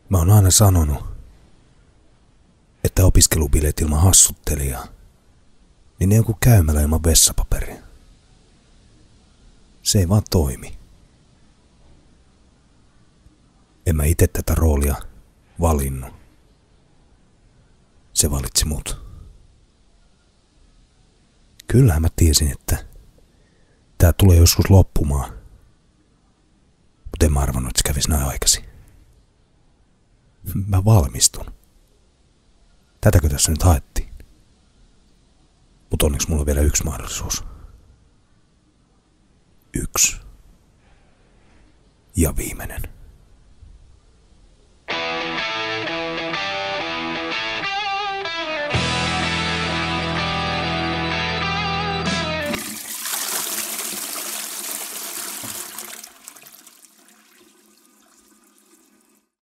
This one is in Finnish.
Mä oon aina sanonut, että opiskelubileet ilman hassuttelijaa, niin ne on kuin käymälä ilman vessapaperia. Se ei vaan toimi. En mä ite tätä roolia valinnut. Se valitsi mut. Kyllähän mä tiesin, että tää tulee joskus loppumaan. Mutta en mä arvannut, että se kävisi näin aikaisin. Mä valmistun. Tätäkö tässä nyt haettiin? Mutta onneksi mulla on vielä yksi mahdollisuus. Yksi. Ja viimeinen.